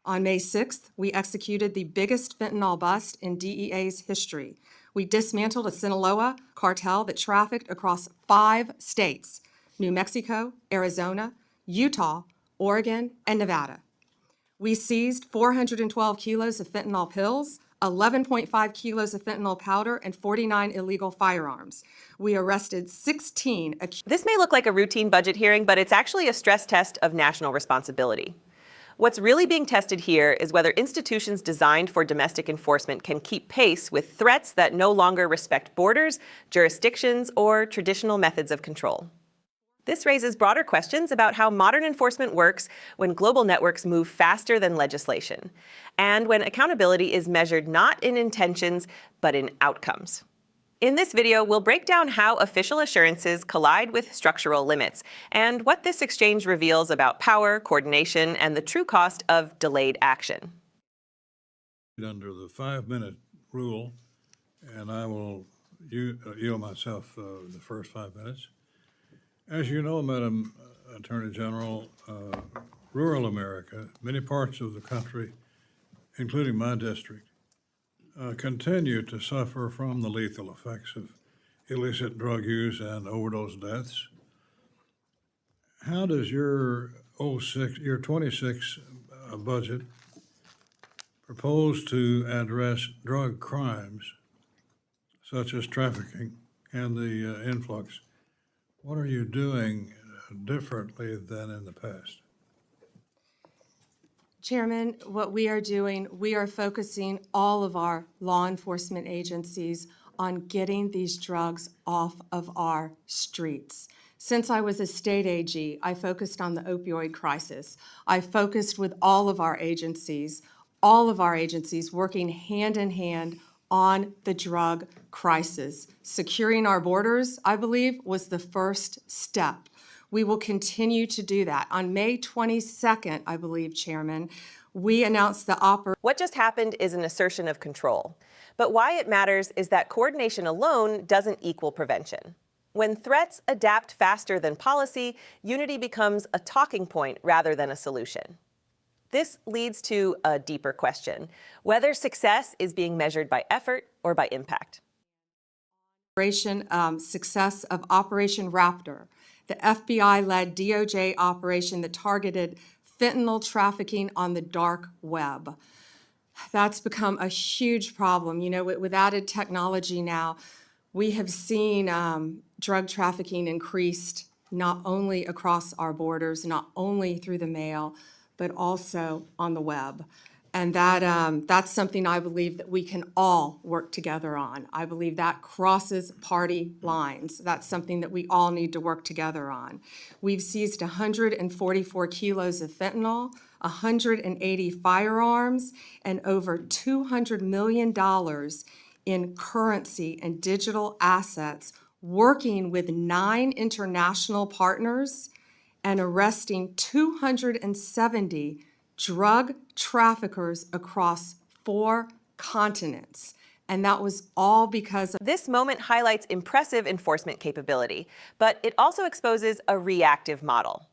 On May 6th, we executed the biggest fentanyl bust in DEA's history. We dismantled a Sinaloa cartel that trafficked across 5 states: New Mexico, Arizona, Utah, Oregon, and Nevada. We seized 412 kilos of fentanyl pills, 11.5 kilos of fentanyl powder, and 49 illegal firearms. We arrested 16 This may look like a routine budget hearing, but it's actually a stress test of national responsibility. What's really being tested here is whether institutions designed for domestic enforcement can keep pace with threats that no longer respect borders, jurisdictions, or traditional methods of control. This raises broader questions about how modern enforcement works when global networks move faster than legislation, and when accountability is measured not in intentions, but in outcomes. In this video, we'll break down how official assurances collide with structural limits, and what this exchange reveals about power, coordination, and the true cost of delayed action. Under the 5-minute rule, and I will yield myself the first 5 minutes. As you know, Madam Attorney General, rural America, many parts of the country, including my district, continue to suffer from the lethal effects of illicit drug use and overdose deaths. How does your 26 budget propose to address drug crimes such as trafficking and the influx? What are you doing differently than in the past? Chairman, what we are doing, we are focusing all of our law enforcement agencies on getting these drugs off of our streets. Since I was a state AG, I focused on the opioid crisis. I focused with all of our agencies working hand in hand on the drug crisis. Securing our borders, I believe, was the first step. We will continue to do that. On May 22nd, I believe, Chairman, we announced the operation. What just happened is an assertion of control. But why it matters is that coordination alone doesn't equal prevention. When threats adapt faster than policy, unity becomes a talking point rather than a solution. This leads to a deeper question: whether success is being measured by effort or by impact. Success of Operation Raptor, the FBI-led DOJ operation that targeted fentanyl trafficking on the dark web. That's become a huge problem. You know, with added technology now, we have seen drug trafficking increased not only across our borders, not only through the mail, but also on the web. And that's something I believe that we can all work together on. I believe that crosses party lines. That's something that we all need to work together on. We've seized 144 kilos of fentanyl, 180 firearms, and over $200 million in currency and digital assets, working with 9 international partners and arresting 270 drug traffickers across 4 continents. And that was all because of this moment highlights impressive enforcement capability, but it also exposes a reactive model.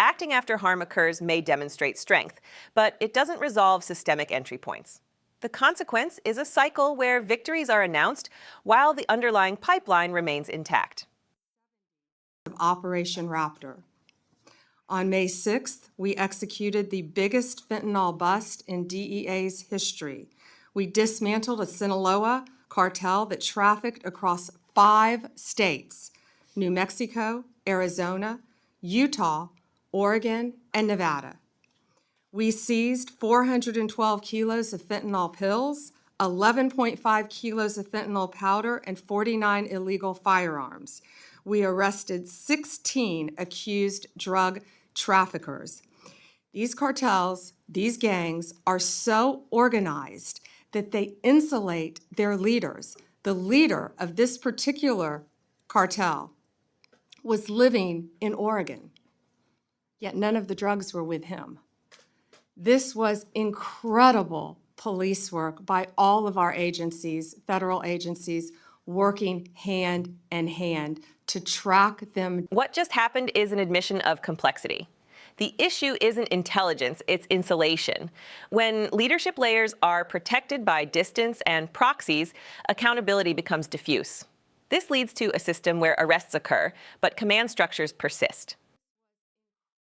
Acting after harm occurs may demonstrate strength, but it doesn't resolve systemic entry points. The consequence is a cycle where victories are announced while the underlying pipeline remains intact. Operation Raptor. On May 6th, we executed the biggest fentanyl bust in DEA's history. We dismantled a Sinaloa cartel that trafficked across 5 states: New Mexico, Arizona, Utah, Oregon, and Nevada. We seized 412 kilos of fentanyl pills, 11.5 kilos of fentanyl powder, and 49 illegal firearms. We arrested 16 accused drug traffickers. These cartels, these gangs, are so organized that they insulate their leaders. The leader of this particular cartel was living in Oregon, yet none of the drugs were with him. This was incredible police work by all of our agencies, federal agencies, working hand in hand to track them. What just happened is an admission of complexity. The issue isn't intelligence, it's insulation. When leadership layers are protected by distance and proxies, accountability becomes diffuse. This leads to a system where arrests occur, but command structures persist.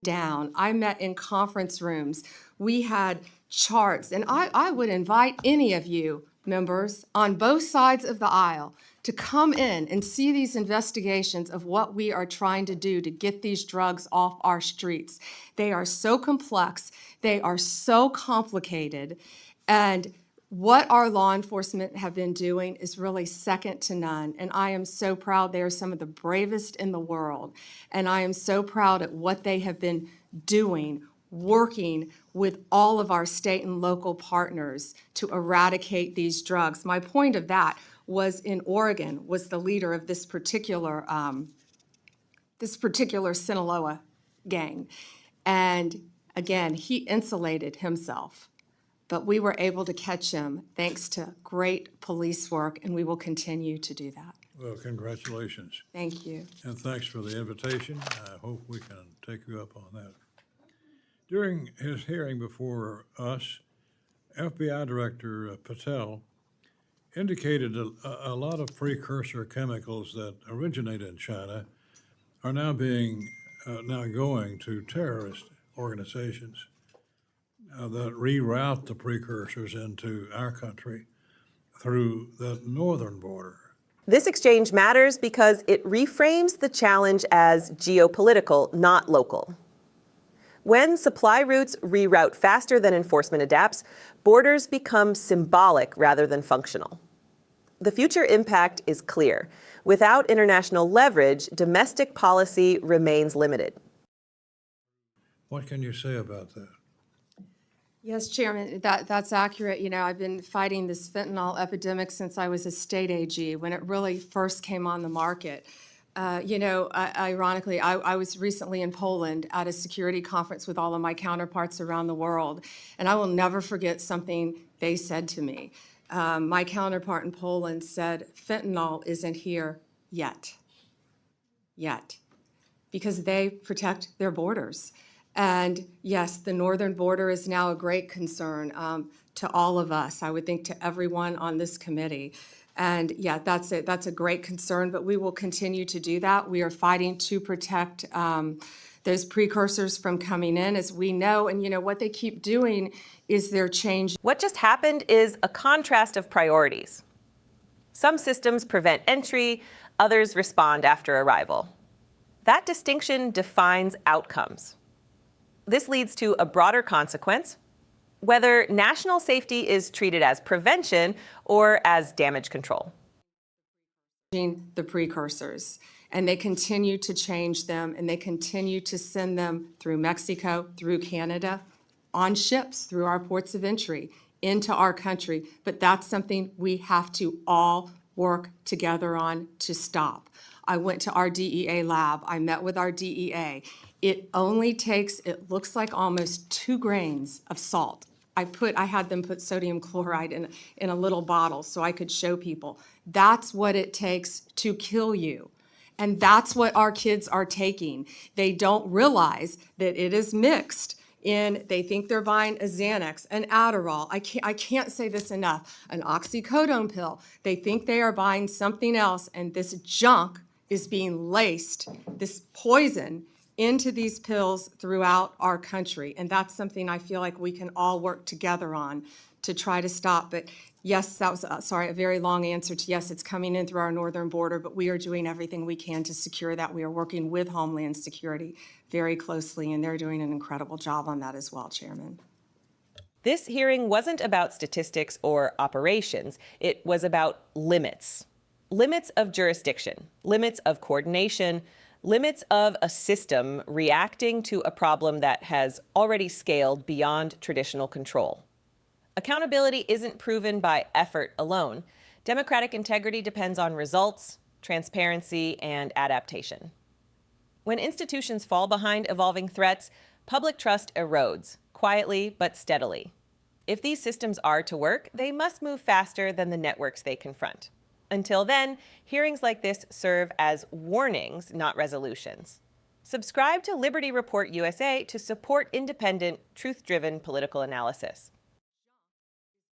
Down. I met in conference rooms. We had charts, and I would invite any of you members on both sides of the aisle to come in and see these investigations of what we are trying to do to get these drugs off our streets. They are so complex, they are so complicated, and what our law enforcement have been doing is really second to none. And I am so proud. They are some of the bravest in the world. And I am so proud at what they have been doing, working with all of our state and local partners to eradicate these drugs. My point of that was in Oregon, was the leader of this particular Sinaloa gang. And again, he insulated himself. But we were able to catch him thanks to great police work, and we will continue to do that. Well, congratulations. Thank you. And thanks for the invitation. I hope we can take you up on that. During his hearing before us, FBI Director Patel indicated a lot of precursor chemicals that originate in China are now going to terrorist organizations that reroute the precursors into our country through the northern border. This exchange matters because it reframes the challenge as geopolitical, not local. When supply routes reroute faster than enforcement adapts, borders become symbolic rather than functional. The future impact is clear. Without international leverage, domestic policy remains limited. What can you say about that? Yes, Chairman, that's accurate. You know, I've been fighting this fentanyl epidemic since I was a state AG, when it really first came on the market. Ironically, I was recently in Poland at a security conference with all of my counterparts around the world, and I will never forget something they said to me. My counterpart in Poland said, fentanyl isn't here yet, because they protect their borders. And yes, the northern border is now a great concern to all of us, I would think to everyone on this committee. And yeah, that's a great concern, but we will continue to do that. We are fighting to protect those precursors from coming in, as we know. And you know, what they keep doing is they're changing. What just happened is a contrast of priorities. Some systems prevent entry, others respond after arrival. That distinction defines outcomes. This leads to a broader consequence, whether national safety is treated as prevention or as damage control. The precursors, and they continue to change them, and they continue to send them through Mexico, through Canada, on ships, through our ports of entry, into our country. But that's something we have to all work together on to stop. I went to our DEA lab. I met with our DEA. It only takes, it looks like almost 2 grains of salt. I had them put sodium chloride in a little bottle so I could show people. That's what it takes to kill you. And that's what our kids are taking. They don't realize that it is mixed in, they think they're buying a Xanax, an Adderall, I can't say this enough, an oxycodone pill. They think they are buying something else, and this junk is being laced, this poison, into these pills throughout our country. And that's something I feel like we can all work together on to try to stop. But yes, that was, a very long answer to yes, it's coming in through our northern border, but we are doing everything we can to secure that. We are working with Homeland Security very closely, and they're doing an incredible job on that as well, Chairman. This hearing wasn't about statistics or operations. It was about limits. Limits of jurisdiction, limits of coordination, limits of a system reacting to a problem that has already scaled beyond traditional control. Accountability isn't proven by effort alone. Democratic integrity depends on results, transparency, and adaptation. When institutions fall behind evolving threats, public trust erodes, quietly but steadily. If these systems are to work, they must move faster than the networks they confront. Until then, hearings like this serve as warnings, not resolutions. Subscribe to Liberty Report USA to support independent, truth-driven political analysis.